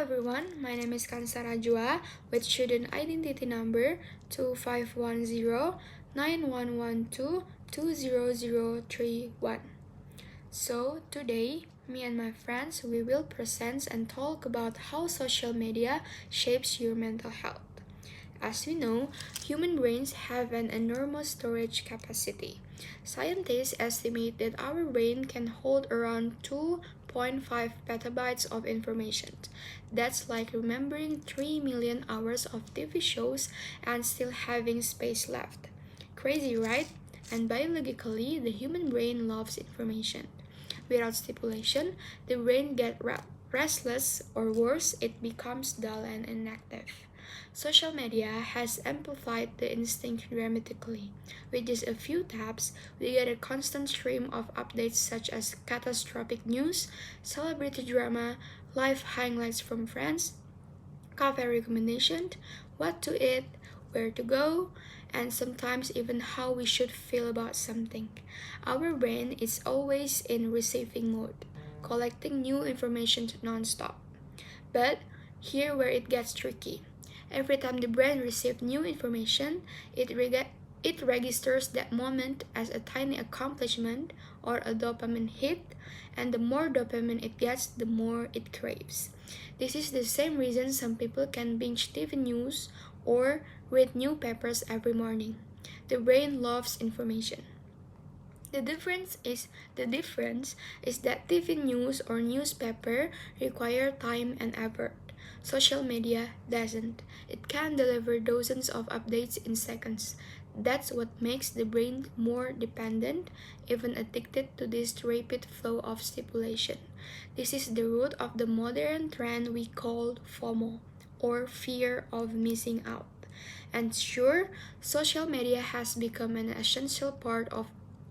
everyone, my name is Khansa Rajwa with student identity number 25109112200031. So today, me and my friends, we will present and talk about how social media shapes your mental health. As we know, human brains have an enormous storage capacity. Scientists estimate that our brain can hold around 2.5 petabytes of information. That's like remembering 3 million hours of TV shows and still having space left. Crazy, right? And biologically, the human brain loves information. Without stipulation, the brain gets restless, or worse, it becomes dull and inactive. Social media has amplified the instinct dramatically. With just a few taps, we get a constant stream of updates such as catastrophic news, celebrity drama, live highlights from friends, cafe recommendations, what to eat, where to go, and sometimes even how we should feel about something. Our brain is always in receiving mode, collecting new information non-stop. But here where it gets tricky. Every time the brain receives new information, it registers that moment as a tiny accomplishment or a dopamine hit, and the more dopamine it gets, the more it craves. This is the same reason some people can binge TV news or read new papers every morning. The brain loves information. The difference is that TV news or newspaper require time and effort. Social media doesn't. It can deliver dozens of updates in seconds. That's what makes the brain more dependent, even addicted to this rapid flow of stimulation. This is the root of the modern trend we call FOMO, or fear of missing out. And sure, social media has become an essential part of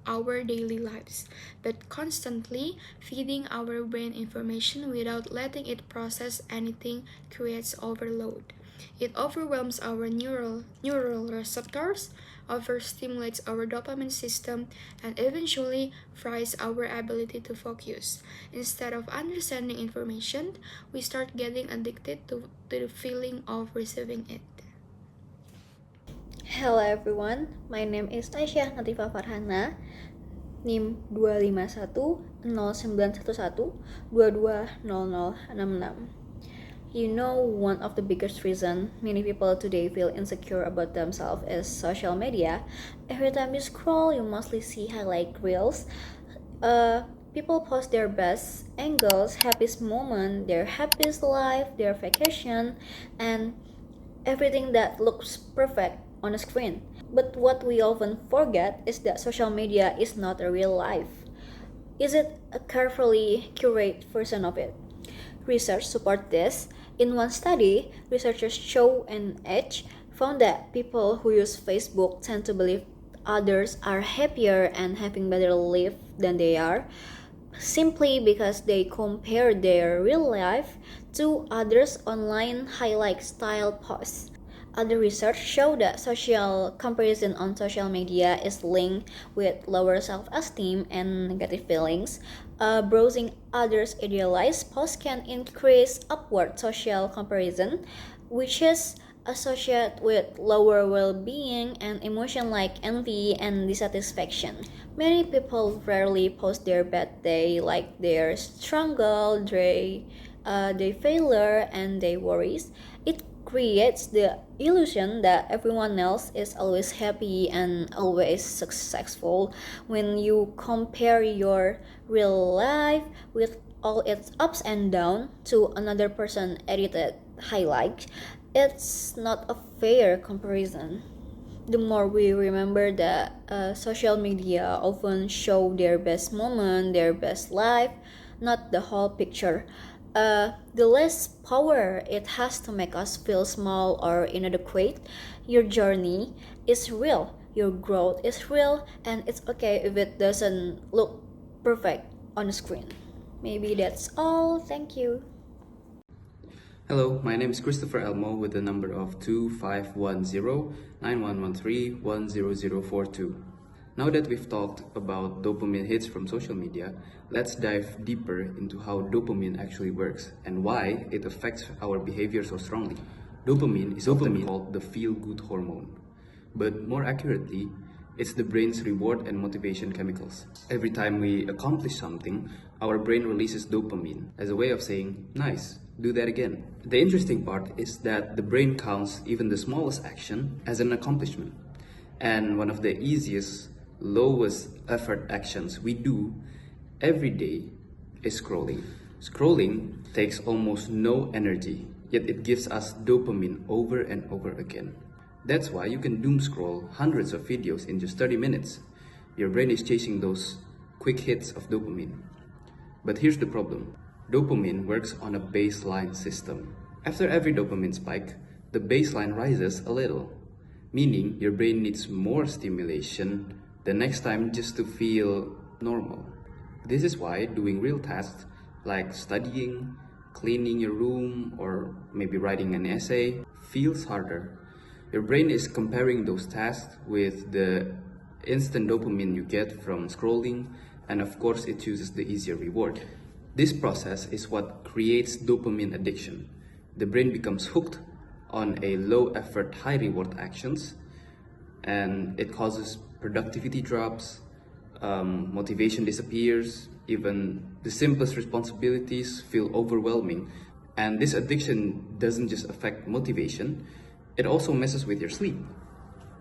our daily lives, but constantly feeding our brain information without letting it process anything creates overload. It overwhelms our neural receptors, overstimulates our dopamine system, and eventually fries our ability to focus. Instead of understanding information, we start getting addicted to the feeling of receiving it. Hello everyone, my name is Aisyah Nathifa Farhana, NIM 2511911220066. You know, one of the biggest reasons many people today feel insecure about themselves is social media. Every time you scroll, you mostly see highlight reels. People post their best angles, happiest moment, their happiest life, their vacation, and everything that looks perfect on a screen. But what we often forget is that social media is not a real life. Is it a carefully curated version of it? Research supports this. In one study, researchers Chow and H found that people who use Facebook tend to believe others are happier and having better life than they are, simply because they compare their real life to others' online highlight style posts. Other research show that social comparison on social media is linked with lower self-esteem and negative feelings. Browsing others' idealized posts can increase upward social comparison, which is associated with lower well-being and emotion like envy and dissatisfaction. Many people rarely post their bad day, like their struggle, their failure, and their worries. It creates the illusion that everyone else is always happy and always successful. When you compare your real life with all its ups and downs to another person's edited highlight, it's not a fair comparison. The more we remember that social media often show their best moment, their best life, not the whole picture, the less power it has to make us feel small or inadequate. Your journey is real, your growth is real, and it's okay if it doesn't look perfect on the screen. Maybe that's all. Thank you. Hello, my name is Christopher Elmo with the number of 25109113100042. Now that we've talked about dopamine hits from social media, let's dive deeper into how dopamine actually works and why it affects our behavior so strongly. Dopamine is often called the feel-good hormone, but more accurately, it's the brain's reward and motivation chemicals. Every time we accomplish something, our brain releases dopamine as a way of saying, nice, do that again. The interesting part is that the brain counts even the smallest action as an accomplishment. And one of the easiest, lowest effort actions we do every day is scrolling. Scrolling takes almost no energy, yet it gives us dopamine over and over again. That's why you can doom scroll hundreds of videos in just 30 minutes. Your brain is chasing those quick hits of dopamine. But here's the problem. Dopamine works on a baseline system. After every dopamine spike, the baseline rises a little, meaning your brain needs more stimulation the next time just to feel normal. This is why doing real tasks like studying, cleaning your room, or maybe writing an essay feels harder. Your brain is comparing those tasks with the instant dopamine you get from scrolling, and of course it chooses the easier reward. This process is what creates dopamine addiction. The brain becomes hooked on a low effort, high reward actions, and it causes productivity drops, motivation disappears, even the simplest responsibilities feel overwhelming. And this addiction doesn't just affect motivation, it also messes with your sleep.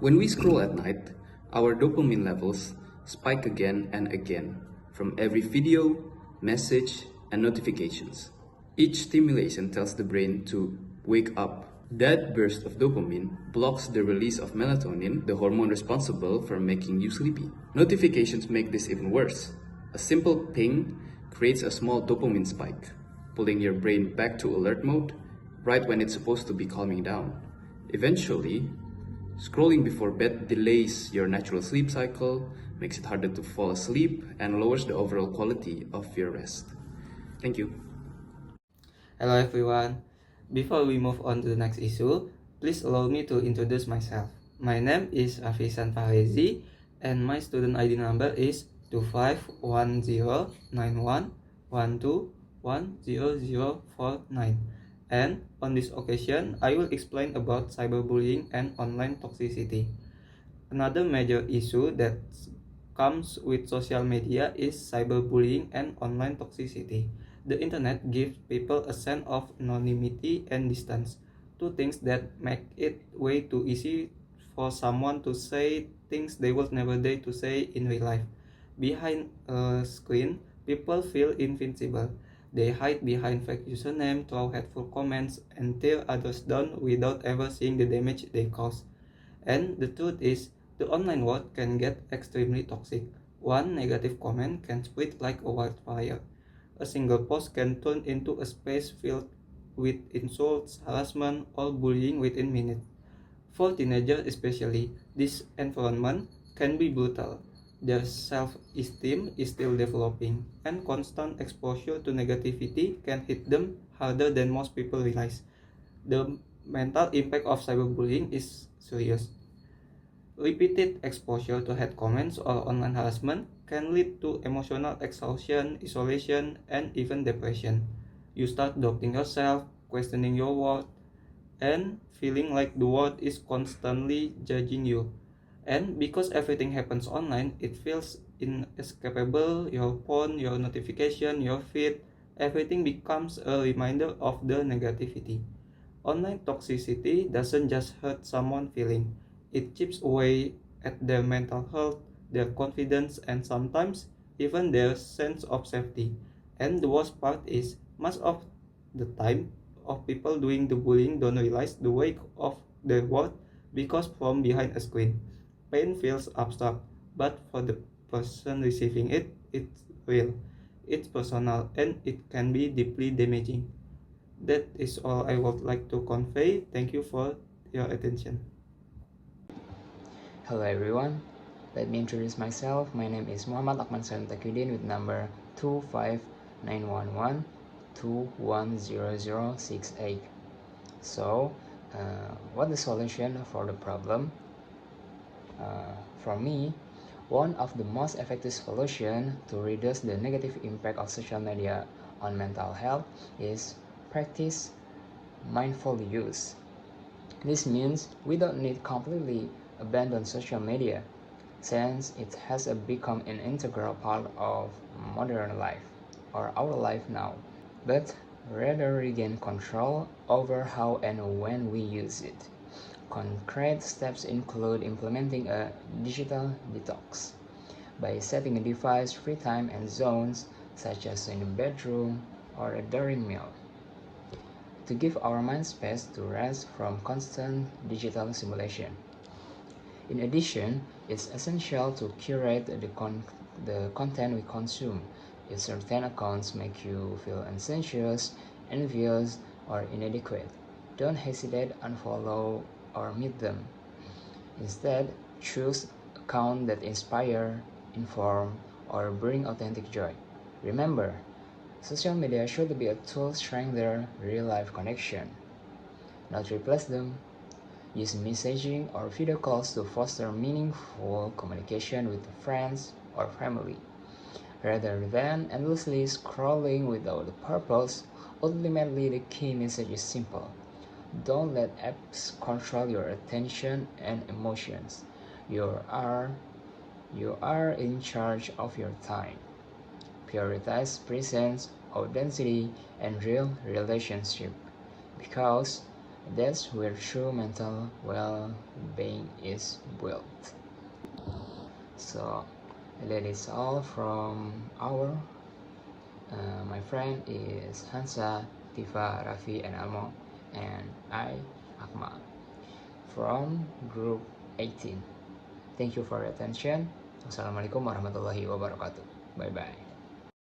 When we scroll at night, our dopamine levels spike again and again from every video, message, and notifications. Each stimulation tells the brain to wake up. That burst of dopamine blocks the release of melatonin, the hormone responsible for making you sleepy. Notifications make this even worse. A simple ping creates a small dopamine spike, pulling your brain back to alert mode right when it's supposed to be calming down. Eventually, scrolling before bed delays your natural sleep cycle, makes it harder to fall asleep, and lowers the overall quality of your rest. Thank you. Hello everyone. Before we move on to the next issue, please allow me to introduce myself. My name is Rafi Fahrezi and my student ID number is 25109112100049. And on this occasion, I will explain about cyberbullying and online toxicity. Another major issue that comes with social media is cyberbullying and online toxicity. The internet gives people a sense of anonymity and distance, two things that make it way too easy for someone to say things they would never dare to say in real life. Behind a screen, people feel invincible. They hide behind fake username, throw hateful comments, and tear others down without ever seeing the damage they cause. And the truth is, the online world can get extremely toxic. One negative comment can spread like a wildfire. A single post can turn into a space filled with insults, harassment, or bullying within minutes. For teenagers especially, this environment can be brutal. Their self-esteem is still developing, and constant exposure to negativity can hit them harder than most people realize. The mental impact of cyberbullying is serious. Repeated exposure to hate comments or online harassment can lead to emotional exhaustion, isolation, and even depression. You start doubting yourself, questioning your worth, and feeling like the world is constantly judging you. And because everything happens online, it feels inescapable. Your phone, your notification, your feed, everything becomes a reminder of the negativity. Online toxicity doesn't just hurt someone's feeling, it chips away at their mental health, their confidence, and sometimes even their sense of safety. And the worst part is, most of the time, of people doing the bullying don't realize the weight of their worth because from behind a screen. Pain feels abstract, but for the person receiving it, it's real, it's personal, and it can be deeply damaging. That is all I would like to convey. Thank you for your attention. Hello everyone, let me introduce myself. My name is Muhammad Akmal Taqiyuddin with number 25911210068. So, what the solution for the problem? For me, One of the most effective solutions to reduce the negative impact of social media on mental health is practice mindful use. This means we don't need completely abandon social media, since it has become an integral part of modern life, or our life now, but rather regain control over how and when we use it. Concrete steps include implementing a digital detox by setting a device-free time and zones, such as in the bedroom or during meal, to give our mind space to rest from constant digital stimulation. In addition, it's essential to curate the content we consume. If certain accounts make you feel anxious, envious, or inadequate, don't hesitate unfollow or mute them. Instead, choose accounts that inspire, inform, or bring authentic joy. Remember, social media should be a tool to strengthen real-life connection, not replace them. Use messaging or video calls to foster meaningful communication with friends or family, rather than endlessly scrolling without a purpose. Ultimately, the key message is simple. Don't let apps control your attention and emotions. You are you are in charge of your time. Prioritize presence, authenticity, and real relationship, because that's where true mental well-being is built. So that is all from our my friend is Khansa, Nathifa, Rafi, and Elmo, and I, Akmal, from group 18. Thank you for your attention. Wassalamualaikum warahmatullahi wabarakatuh. Bye bye.